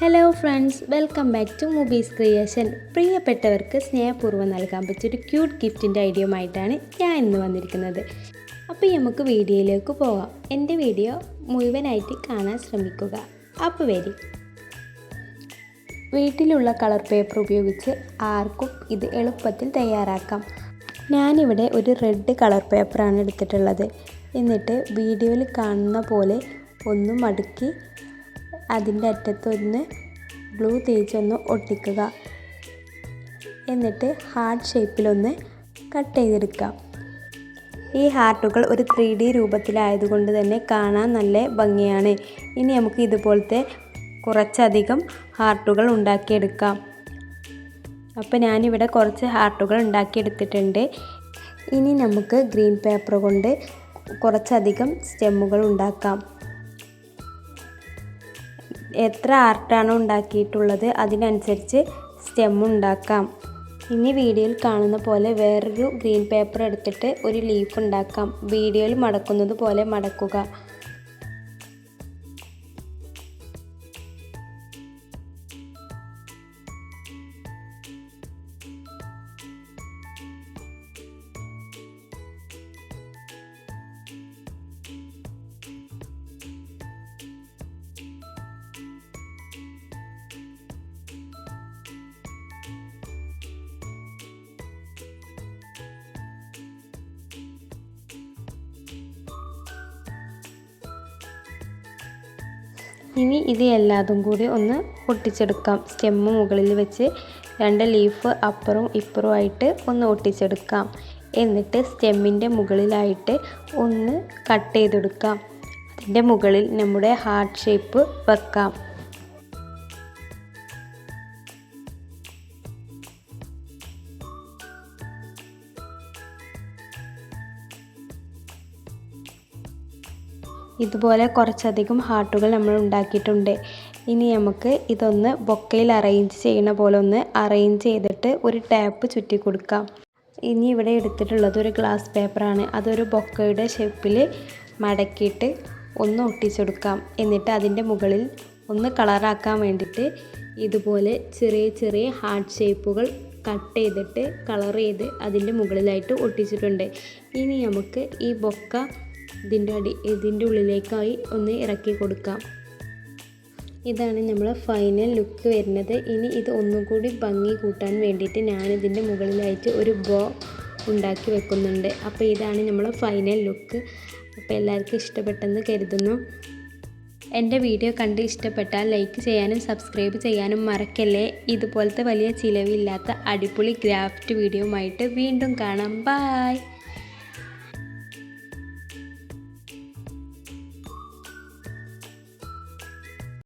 Hello friends, welcome back to മൂബീസ് creation. പ്രിയപ്പെട്ടവർക്ക് സ്നേഹപൂർവ്വം നൽകാൻ പറ്റിയൊരു ക്യൂട്ട് ഗിഫ്റ്റിൻ്റെ ഐഡിയയുമായിട്ടാണ് ഞാൻ ഇന്ന് വന്നിരിക്കുന്നത്. അപ്പോൾ നമുക്ക് വീഡിയോയിലേക്ക് പോകാം. എൻ്റെ വീഡിയോ മുഴുവനായിട്ട് കാണാൻ ശ്രമിക്കുക. അപ്പോൾ വരി. വീട്ടിലുള്ള കളർ പേപ്പർ ഉപയോഗിച്ച് ആർക്കും ഇത് എളുപ്പത്തിൽ തയ്യാറാക്കാം. ഞാനിവിടെ ഒരു റെഡ് കളർ പേപ്പറാണ് എടുത്തിട്ടുള്ളത്. എന്നിട്ട് വീഡിയോയിൽ കാണുന്ന പോലെ ഒന്ന് മടക്കി അതിൻ്റെ അറ്റത്തൊന്ന് ഗ്ലൂ തേച്ചൊന്ന് ഒട്ടിക്കുക. എന്നിട്ട് ഹാർട്ട് ഷേപ്പിലൊന്ന് കട്ട് ചെയ്തെടുക്കാം. ഈ ഹാർട്ടുകൾ ഒരു 3D രൂപത്തിലായതുകൊണ്ട് തന്നെ കാണാൻ നല്ല ഭംഗിയാണ്. ഇനി നമുക്ക് ഇതുപോലത്തെ കുറച്ചധികം ഹാർട്ടുകൾ ഉണ്ടാക്കിയെടുക്കാം. അപ്പോൾ ഞാനിവിടെ കുറച്ച് ഹാർട്ടുകൾ ഉണ്ടാക്കിയെടുത്തിട്ടുണ്ട്. ഇനി നമുക്ക് ഗ്രീൻ പേപ്പർ കൊണ്ട് കുറച്ചധികം സ്റ്റെമ്മുകൾ ഉണ്ടാക്കാം. എത്ര ആർട്ടാണോ ഉണ്ടാക്കിയിട്ടുള്ളത് അതിനനുസരിച്ച് സ്റ്റെം ഉണ്ടാക്കാം. ഇനി വീഡിയോയിൽ കാണുന്ന പോലെ വേറൊരു ഗ്രീൻ പേപ്പർ എടുത്തിട്ട് ഒരു ലീഫ് ഉണ്ടാക്കാം. വീഡിയോയിൽ മടക്കുന്നത് പോലെ മടക്കുക. ഇനി ഇത് എല്ലാതും കൂടി ഒന്ന് ഒട്ടിച്ചെടുക്കാം. സ്റ്റെമ്മ് മുകളിൽ വെച്ച് 2 ലീഫ് അപ്പുറവും ഇപ്പുറമായിട്ട് ഒന്ന് ഒട്ടിച്ചെടുക്കാം. എന്നിട്ട് സ്റ്റെമ്മിൻ്റെ മുകളിലായിട്ട് ഒന്ന് കട്ട് ചെയ്തെടുക്കാം. അതിൻ്റെ മുകളിൽ നമ്മുടെ ഹാർട്ട് ഷേപ്പ് വെക്കാം. ഇതുപോലെ കുറച്ചധികം ഹാർട്ടുകൾ നമ്മൾ ഉണ്ടാക്കിയിട്ടുണ്ട്. ഇനി നമുക്ക് ഇതൊന്ന് ബൊക്കയിൽ അറേഞ്ച് ചെയ്യുന്ന പോലെ ഒന്ന് അറേഞ്ച് ചെയ്തിട്ട് ഒരു ടാപ്പ് ചുറ്റി കൊടുക്കാം. ഇനി ഇവിടെ എടുത്തിട്ടുള്ളത് ഒരു ഗ്ലാസ് പേപ്പറാണ്. അതൊരു ബൊക്കയുടെ ഷേപ്പിൽ മടക്കിയിട്ട് ഒന്ന് ഒട്ടിച്ചെടുക്കാം. എന്നിട്ട് അതിൻ്റെ മുകളിൽ ഒന്ന് കളറാക്കാൻ വേണ്ടിയിട്ട് ഇതുപോലെ ചെറിയ ചെറിയ ഹാർട്ട് ഷേപ്പുകൾ കട്ട് ചെയ്തിട്ട് കളർ ചെയ്ത് അതിൻ്റെ മുകളിലായിട്ട് ഒട്ടിച്ചിട്ടുണ്ട്. ഇനി നമുക്ക് ഈ ബൊക്ക ഇതിൻ്റെ ഉള്ളിലേക്കായി ഒന്ന് ഇറക്കി കൊടുക്കാം. ഇതാണ് നമ്മൾ ഫൈനൽ ലുക്ക് വരുന്നത്. ഇനി ഇത് ഒന്നും കൂടി ഭംഗി കൂട്ടാൻ വേണ്ടിയിട്ട് ഞാനിതിൻ്റെ മുകളിലായിട്ട് ഒരു ബോ ഉണ്ടാക്കി വെക്കുന്നുണ്ട്. അപ്പോൾ ഇതാണ് നമ്മൾ ഫൈനൽ ലുക്ക്. അപ്പോൾ എല്ലാവർക്കും ഇഷ്ടപ്പെട്ടെന്ന് കരുതുന്നു. എൻ്റെ വീഡിയോ കണ്ട് ഇഷ്ടപ്പെട്ടാൽ ലൈക്ക് ചെയ്യാനും സബ്സ്ക്രൈബ് ചെയ്യാനും മറക്കല്ലേ. ഇതുപോലത്തെ വലിയ ചിലവില്ലാത്ത അടിപൊളി ക്രാഫ്റ്റ് വീഡിയോയുമായിട്ട് വീണ്ടും കാണാം. ബൈ.